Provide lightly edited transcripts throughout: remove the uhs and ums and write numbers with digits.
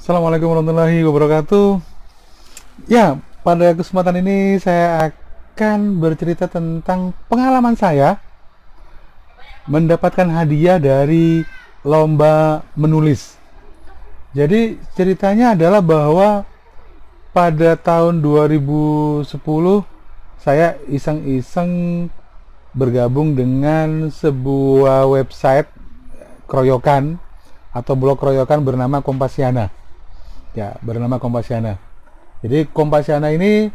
Assalamualaikum warahmatullahi wabarakatuh. Ya, pada kesempatan ini saya akan bercerita tentang pengalaman saya mendapatkan hadiah dari lomba menulis. Jadi ceritanya adalah bahwa pada tahun 2010 saya iseng-iseng bergabung dengan sebuah website keroyokan atau blog keroyokan bernama Kompasiana. Ya, bernama Kompasiana. Jadi Kompasiana ini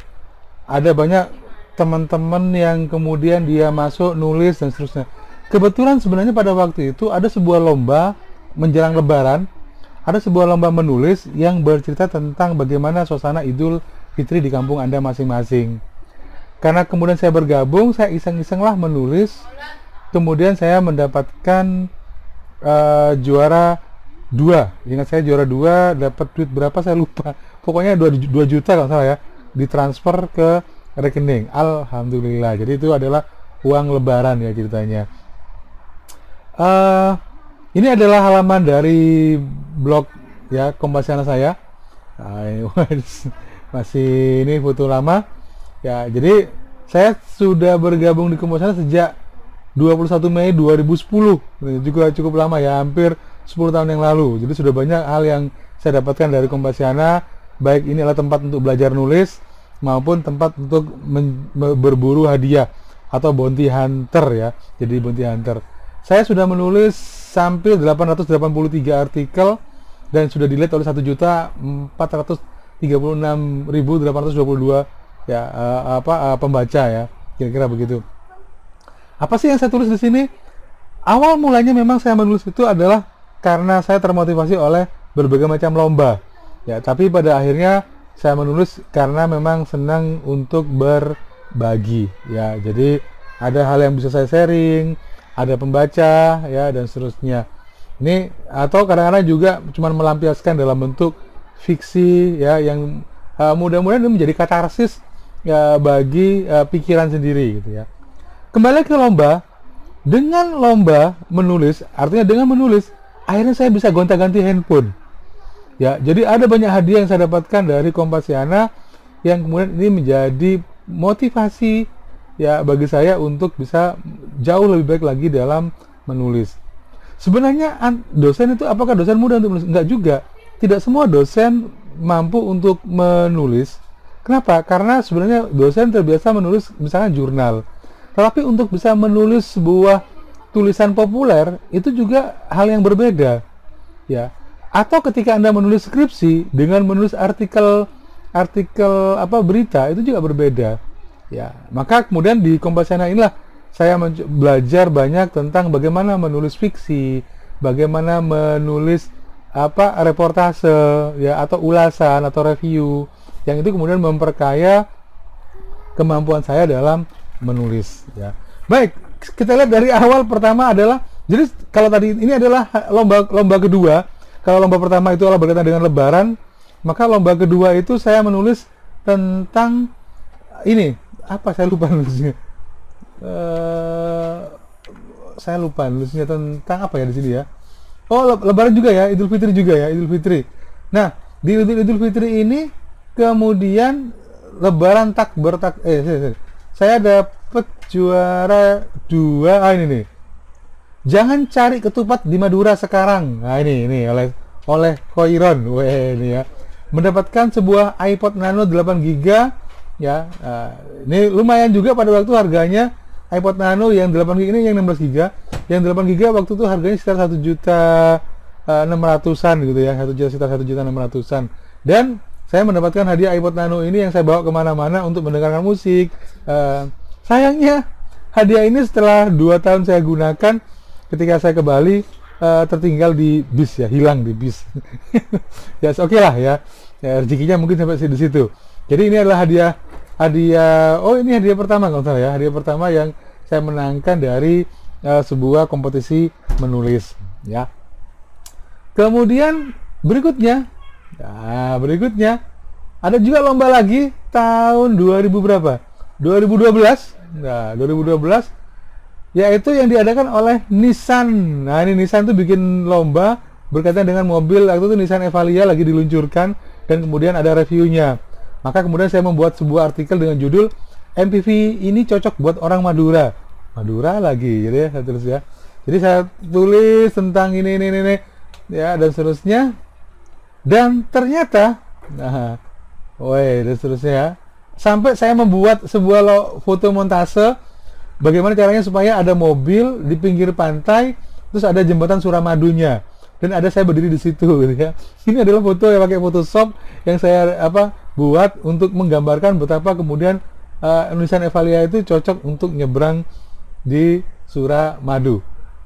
ada banyak teman-teman yang kemudian dia masuk nulis dan seterusnya. Kebetulan sebenarnya pada waktu itu ada sebuah lomba menjelang Lebaran, ada sebuah lomba menulis yang bercerita tentang bagaimana suasana Idul Fitri di kampung Anda masing-masing. Karena kemudian saya bergabung, saya iseng-iseng lah menulis. Kemudian saya mendapatkan juara 2. Ingat saya juara 2, dapat duit berapa saya lupa. Pokoknya 2 juta kalau salah ya, ditransfer ke rekening. Alhamdulillah. Jadi itu adalah uang lebaran ya ceritanya. Ini adalah halaman dari blog ya Kompasiana saya. Masih ini foto lama. Ya, jadi saya sudah bergabung di Kompasiana sejak 21 Mei 2010. Juga cukup lama ya, hampir 10 tahun yang lalu. Jadi sudah banyak hal yang saya dapatkan dari Kompasiana, baik ini adalah tempat untuk belajar nulis maupun tempat untuk berburu hadiah atau bounty hunter ya. Jadi bounty hunter. Saya sudah menulis hampir 883 artikel dan sudah dilihat oleh 1.436.822 ya pembaca ya. Kira-kira begitu. Apa sih yang saya tulis di sini? Awal mulanya memang saya menulis itu adalah karena saya termotivasi oleh berbagai macam lomba. Ya, tapi pada akhirnya saya menulis karena memang senang untuk berbagi. Ya, jadi ada hal yang bisa saya sharing, ada pembaca, ya dan seterusnya. Ini atau kadang-kadang juga cuma melampiaskan dalam bentuk fiksi, ya yang mudah-mudahan ini menjadi katarsis ya bagi pikiran sendiri, gitu ya. Kembali ke lomba. Dengan lomba menulis, artinya dengan menulis, akhirnya saya bisa gonta-ganti handphone. Ya, jadi ada banyak hadiah yang saya dapatkan dari Kompasiana yang kemudian ini menjadi motivasi ya bagi saya untuk bisa jauh lebih baik lagi dalam menulis. Sebenarnya dosen itu apakah dosen mudah untuk menulis? Enggak juga. Tidak semua dosen mampu untuk menulis. Kenapa? Karena sebenarnya dosen terbiasa menulis misalnya jurnal. Tetapi untuk bisa menulis sebuah tulisan populer itu juga hal yang berbeda, ya. Atau ketika Anda menulis skripsi dengan menulis artikel berita itu juga berbeda, ya. Maka kemudian di Kompasiana inilah saya belajar banyak tentang bagaimana menulis fiksi, bagaimana menulis reportase, ya atau ulasan atau review, yang itu kemudian memperkaya kemampuan saya dalam menulis ya. Baik, kita lihat dari awal. Pertama adalah, jadi kalau tadi ini adalah lomba kedua. Kalau lomba pertama itu adalah berkaitan dengan Lebaran, maka lomba kedua itu saya menulis tentang ini apa saya lupa nulisnya. Saya lupa nulisnya tentang apa ya di sini ya. Oh, Lebaran juga ya, Idul Fitri juga ya, Idul Fitri. Nah, di Idul Fitri ini kemudian Lebaran saya dapat juara 2. Ini nih. Jangan cari ketupat di Madura sekarang. Nah, ini oleh Khairon. Ini ya. Mendapatkan sebuah iPod Nano 8GB ya. Ini lumayan juga pada waktu harganya. iPod Nano yang 8GB ini yang 16GB. Yang 8GB waktu itu harganya sekitar 1.600.000-an gitu ya. Sekitar 1.600.000-an. Dan saya mendapatkan hadiah iPod Nano ini yang saya bawa kemana-mana untuk mendengarkan musik. Sayangnya hadiah ini setelah 2 tahun saya gunakan, ketika saya ke Bali tertinggal di bis ya, hilang di bis. Ya oke lah ya. Rezekinya mungkin sampai di situ. Jadi ini adalah hadiah. Oh ini hadiah pertama kalau salah ya, hadiah pertama yang saya menangkan dari sebuah kompetisi menulis ya. Kemudian berikutnya ada juga lomba lagi tahun 2000 berapa? 2012. Nah, 2012 yaitu yang diadakan oleh Nissan. Nah, ini Nissan tuh bikin lomba berkaitan dengan mobil. Waktu itu Nissan Evalia lagi diluncurkan dan kemudian ada reviewnya. Maka kemudian saya membuat sebuah artikel dengan judul MPV ini cocok buat orang Madura. Madura lagi, gitu ya, saya tulis ya. Jadi saya tulis tentang ini ya, dan seterusnya. Dan ternyata, nah, dan seterusnya ya. Sampai saya membuat sebuah foto montase bagaimana caranya supaya ada mobil di pinggir pantai, terus ada jembatan Suramadunya, dan ada saya berdiri di situ, gitu ya. Ini adalah foto yang pakai Photoshop yang saya buat untuk menggambarkan betapa kemudian Nissan Evalia itu cocok untuk nyebrang di Suramadu.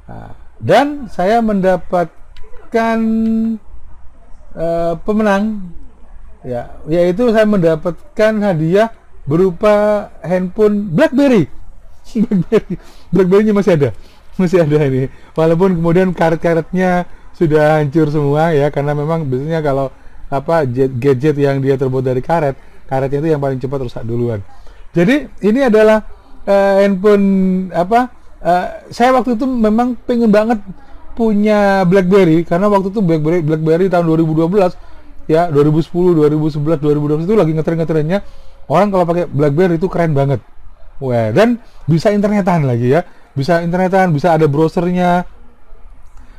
Nah, dan saya mendapatkan pemenang, ya, yaitu saya mendapatkan hadiah berupa handphone BlackBerry. BlackBerry-nya masih ada ini, walaupun kemudian karet-karetnya sudah hancur semua ya, karena memang biasanya kalau gadget yang dia terbuat dari karetnya itu yang paling cepat rusak duluan. Jadi ini adalah handphone saya waktu itu memang pengen banget punya BlackBerry, karena waktu itu BlackBerry tahun 2012 ya, 2010, 2011, 2012 itu lagi ngetren-ngetrennya orang kalau pakai BlackBerry itu keren banget. Wah, dan bisa internetan lagi ya, bisa ada browsernya.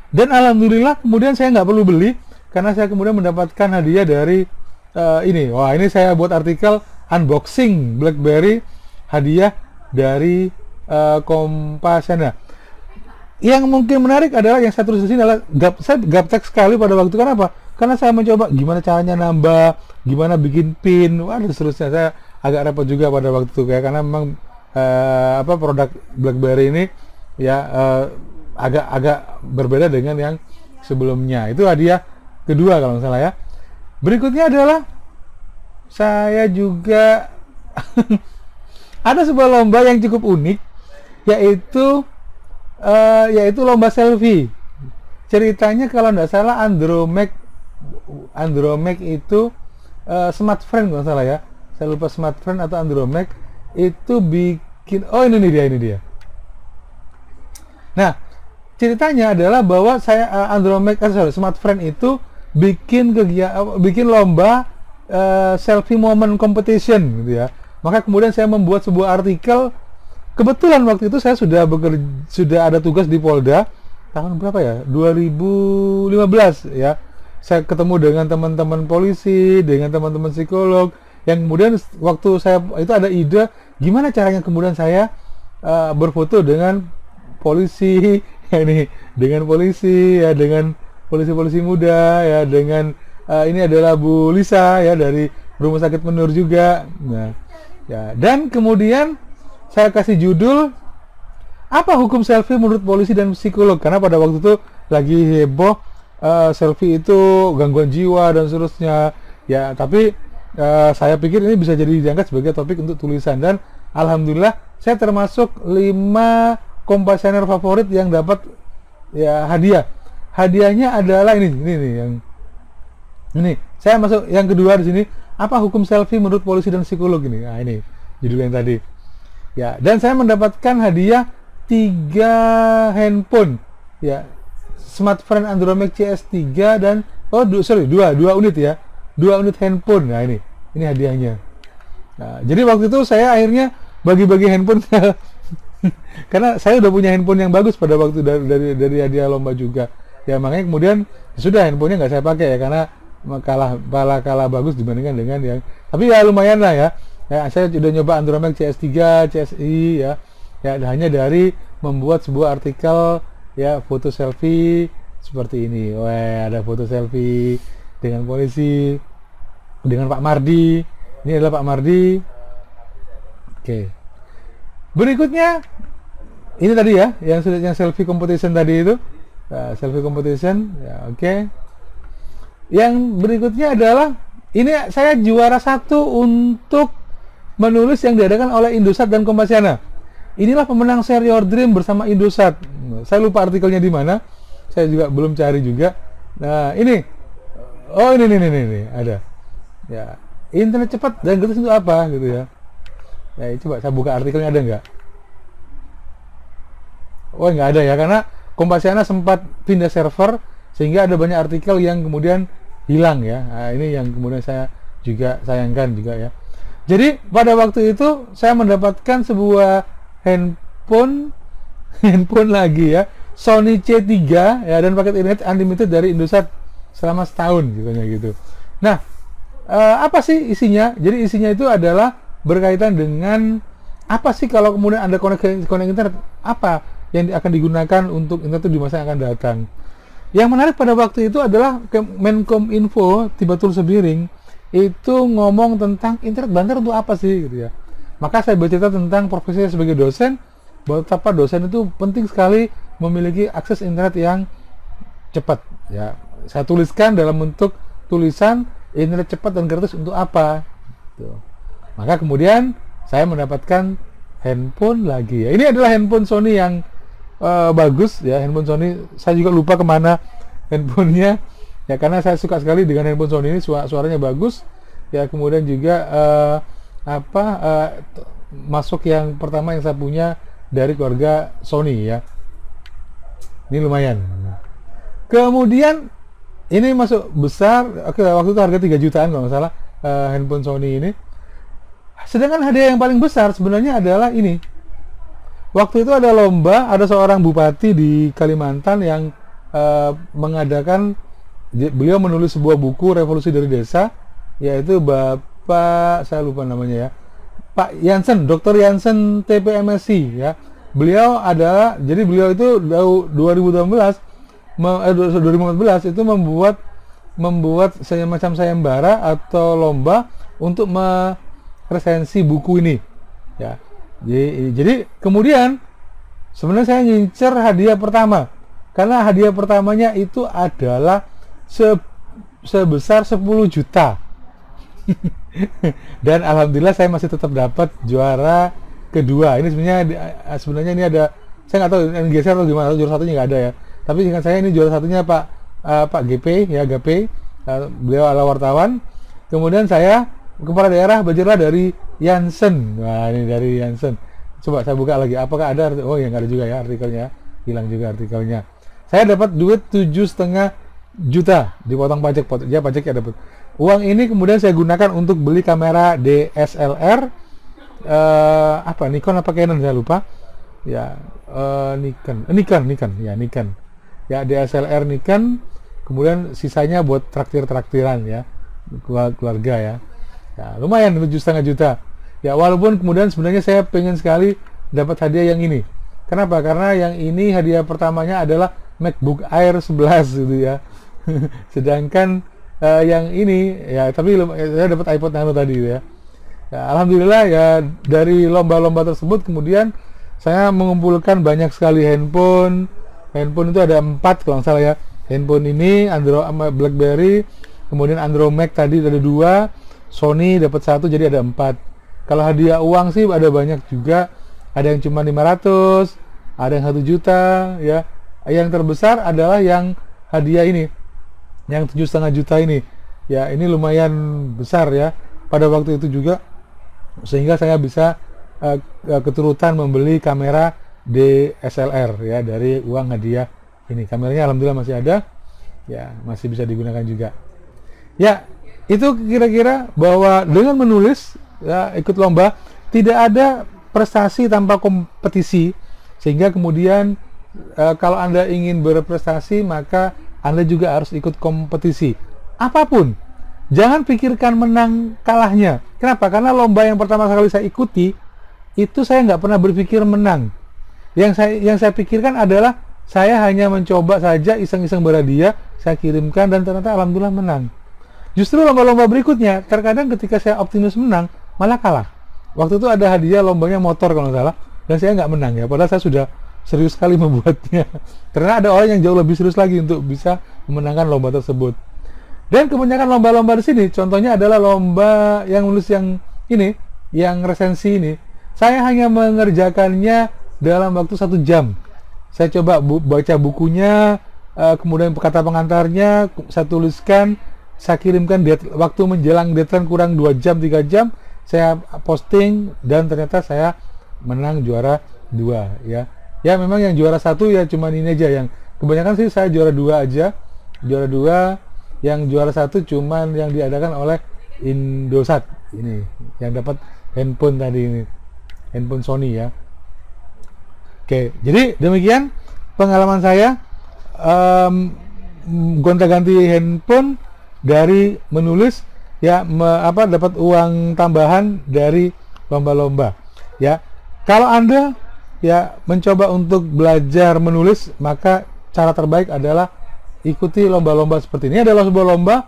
Dan alhamdulillah kemudian saya nggak perlu beli karena saya kemudian mendapatkan hadiah dari ini. Wah, ini saya buat artikel unboxing BlackBerry, hadiah dari Kompasiana. Yang mungkin menarik adalah yang saya tulis di sini adalah saya gaptek sekali pada waktu. Kenapa? Karena saya mencoba gimana caranya nambah, gimana bikin pin, dan seterusnya. Saya agak repot juga pada waktu itu ya, karena memang produk BlackBerry ini ya agak berbeda dengan yang sebelumnya. Itu hadiah kedua kalau nggak salah ya. Berikutnya adalah saya juga ada sebuah lomba yang cukup unik, yaitu lomba selfie. Ceritanya kalau nggak salah Andromax itu Smart Friend kalau nggak salah ya, saya lupa Smart Friend atau Andromax itu bikin, ini dia. Nah, ceritanya adalah bahwa saya Smart Friend itu bikin lomba selfie moment competition gitu ya. Maka kemudian saya membuat sebuah artikel. Kebetulan waktu itu saya sudah ada tugas di Polda tahun berapa ya? 2015 ya. Saya ketemu dengan teman-teman polisi, dengan teman-teman psikolog, yang kemudian waktu saya itu ada ide gimana caranya kemudian saya berfoto dengan polisi dengan polisi ya, dengan polisi-polisi muda ya, dengan ini adalah Bu Lisa ya dari Rumah Sakit Menur juga. Nah, ya, dan kemudian saya kasih judul apa hukum selfie menurut polisi dan psikolog, karena pada waktu itu lagi heboh selfie itu gangguan jiwa dan seterusnya ya. Tapi saya pikir ini bisa jadi diangkat sebagai topik untuk tulisan, dan alhamdulillah saya termasuk 5 Kompasianer favorit yang dapat ya hadiah. Hadiahnya adalah ini saya masuk yang kedua di sini, apa hukum selfie menurut polisi dan psikolog ini. Nah, ini judul yang tadi. Ya, dan saya mendapatkan hadiah 3 handphone ya, Smart Friend Andromax CS3 dan 2 unit ya, 2 unit handphone. Nah, ini hadiahnya. Nah, jadi waktu itu saya akhirnya bagi-bagi handphone karena saya udah punya handphone yang bagus pada waktu dari hadiah lomba juga ya, makanya kemudian sudah handphonenya nggak saya pakai ya, karena kalah bagus dibandingkan dengan yang, tapi ya lumayan lah ya. Ya, saya sudah nyoba Andromax CS3, CSI ya, hanya dari membuat sebuah artikel ya, foto selfie seperti ini. Wah, ada foto selfie dengan polisi, dengan Pak Mardi. Ini adalah Pak Mardi. Oke. Berikutnya ini tadi ya, yang selfie competition tadi itu, selfie competition ya, oke. Yang berikutnya adalah ini saya juara 1 untuk menulis yang diadakan oleh Indosat dan Kompasiana. Inilah pemenang Share Your Dream bersama Indosat. Saya lupa artikelnya di mana, saya juga belum cari juga. Nah, ini ada ya, internet cepat dan gratis itu apa gitu ya. Ya, coba saya buka artikelnya, ada nggak? Oh, nggak ada ya, karena Kompasiana sempat pindah server sehingga ada banyak artikel yang kemudian hilang ya. Nah, ini yang kemudian saya juga sayangkan juga ya. Jadi pada waktu itu saya mendapatkan sebuah handphone lagi ya, Sony C3 ya, dan paket internet unlimited dari Indosat selama setahun gitu. Nah, apa sih isinya? Jadi isinya itu adalah berkaitan dengan apa sih kalau kemudian Anda connect internet, apa yang akan digunakan untuk internet itu di masa yang akan datang. Yang menarik pada waktu itu adalah Menkominfo di Batul Sebiring itu ngomong tentang internet banter untuk apa sih gitu ya. Maka saya bercerita tentang profesi saya sebagai dosen, betapa dosen itu penting sekali memiliki akses internet yang cepat ya. Saya tuliskan dalam bentuk tulisan internet cepat dan gratis untuk apa gitu. Maka kemudian saya mendapatkan handphone lagi ya. Ini adalah handphone Sony yang bagus ya, handphone Sony. Saya juga lupa kemana handphonenya ya, karena saya suka sekali dengan handphone Sony ini, suaranya bagus ya. Kemudian juga masuk yang pertama yang saya punya dari keluarga Sony ya, ini lumayan. Kemudian ini masuk besar, oke, waktu itu harga 3 jutaan kalau nggak salah handphone Sony ini. Sedangkan hadiah yang paling besar sebenarnya adalah ini. Waktu itu ada lomba, ada seorang bupati di Kalimantan yang mengadakan, beliau menulis sebuah buku Revolusi dari Desa, yaitu Bapak, saya lupa namanya ya, Pak Jansen, Dr. Jansen TPMSI ya. Beliau adalah, jadi beliau itu 2014 itu membuat semacam sayembara atau lomba untuk meresensi buku ini ya. Jadi kemudian sebenarnya saya ngincer hadiah pertama, karena hadiah pertamanya itu adalah sebesar 10 juta. Dan alhamdulillah saya masih tetap dapat juara kedua. Ini sebenarnya ini ada, saya nggak tahu ini geser atau gimana, juara satunya nggak ada ya. Tapi ingat saya ini juara satunya Pak GP ya, GP. Beliau adalah wartawan. Kemudian saya kepala daerah Bajirlah dari Jansen. Wah, ini dari Jansen. Coba saya buka lagi, apakah ada? Oh ya, nggak ada juga ya artikelnya, hilang juga artikelnya. Saya dapat duit 7,5 juta, dipotong pajak, pajaknya dapat. Uang ini kemudian saya gunakan untuk beli kamera DSLR, Nikon apa Canon saya lupa. Ya, Nikon. Ya, DSLR Nikon. Kemudian sisanya buat traktiran ya, keluarga ya. Ya, lumayan 7,5 juta. Ya, walaupun kemudian sebenarnya saya pengen sekali dapat hadiah yang ini. Kenapa? Karena yang ini hadiah pertamanya adalah MacBook Air 11 gitu ya. Sedangkan yang ini ya, tapi saya dapat iPod Nano tadi gitu ya. Ya, alhamdulillah ya, dari lomba-lomba tersebut kemudian saya mengumpulkan banyak sekali handphone. Handphone itu ada 4 kalau nggak salah ya. Handphone ini Android sama BlackBerry, kemudian Android Mac tadi ada 2, Sony dapat 1, jadi ada 4. Kalau hadiah uang sih ada banyak juga. Ada yang cuma 500, ada yang 1 juta ya. Yang terbesar adalah yang hadiah ini, yang 7,5 juta ini. Ya, ini lumayan besar ya pada waktu itu juga, sehingga saya bisa keturutan membeli kamera DSLR ya dari uang hadiah ini. Kameranya alhamdulillah masih ada ya, masih bisa digunakan juga ya. Itu kira-kira bahwa dengan menulis ya, ikut lomba, tidak ada prestasi tanpa kompetisi, sehingga kemudian kalau Anda ingin berprestasi maka Anda juga harus ikut kompetisi apapun. Jangan pikirkan menang kalahnya. Kenapa? Karena lomba yang pertama kali saya ikuti itu saya nggak pernah berpikir menang. Yang saya pikirkan adalah saya hanya mencoba saja, iseng-iseng berhadiah, saya kirimkan dan ternyata alhamdulillah menang. Justru lomba-lomba berikutnya terkadang ketika saya optimis menang malah kalah. Waktu itu ada hadiah lombanya motor kalau nggak salah, dan saya nggak menang ya, padahal saya sudah serius sekali membuatnya. Karena ada orang yang jauh lebih serius lagi untuk bisa memenangkan lomba tersebut. Dan kebanyakan lomba-lomba di sini, contohnya adalah lomba yang nulis yang ini, yang resensi ini, saya hanya mengerjakannya dalam waktu 1 jam. Saya coba baca bukunya, kemudian kata pengantarnya, saya tuliskan, saya kirimkan waktu menjelang deadline kurang 2 jam, 3 jam, saya posting, dan ternyata saya menang juara 2 ya. Ya memang yang juara 1 ya cuman ini aja, yang kebanyakan sih saya juara 2 aja. juara 2, yang juara 1 cuman yang diadakan oleh Indosat ini, yang dapat handphone tadi ini, handphone Sony ya. Oke, jadi demikian pengalaman saya gonta-ganti handphone dari menulis ya, dapat uang tambahan dari lomba-lomba ya. Kalau Anda ya mencoba untuk belajar menulis, maka cara terbaik adalah ikuti lomba-lomba seperti ini. Adalah sebuah lomba,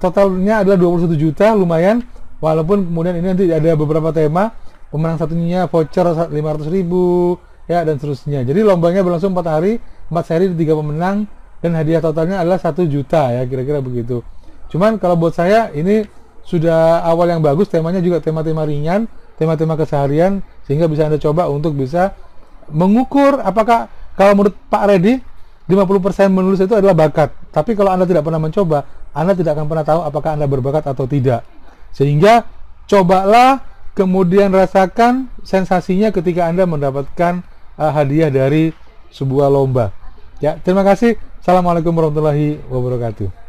totalnya adalah 21 juta, lumayan, walaupun kemudian ini nanti ada beberapa tema, pemenang satunya voucher 500.000 ya, dan seterusnya. Jadi lombanya berlangsung 4 hari, 4 seri, 3 pemenang, dan hadiah totalnya adalah 1 juta ya, kira-kira begitu. Cuman kalau buat saya ini sudah awal yang bagus, temanya juga tema-tema ringan, tema-tema keseharian, sehingga bisa Anda coba untuk bisa mengukur apakah, kalau menurut Pak Reddy 50% menulis itu adalah bakat. Tapi kalau Anda tidak pernah mencoba, Anda tidak akan pernah tahu apakah Anda berbakat atau tidak. Sehingga cobalah, kemudian rasakan sensasinya ketika Anda mendapatkan hadiah dari sebuah lomba. Ya, terima kasih. Assalamualaikum warahmatullahi wabarakatuh.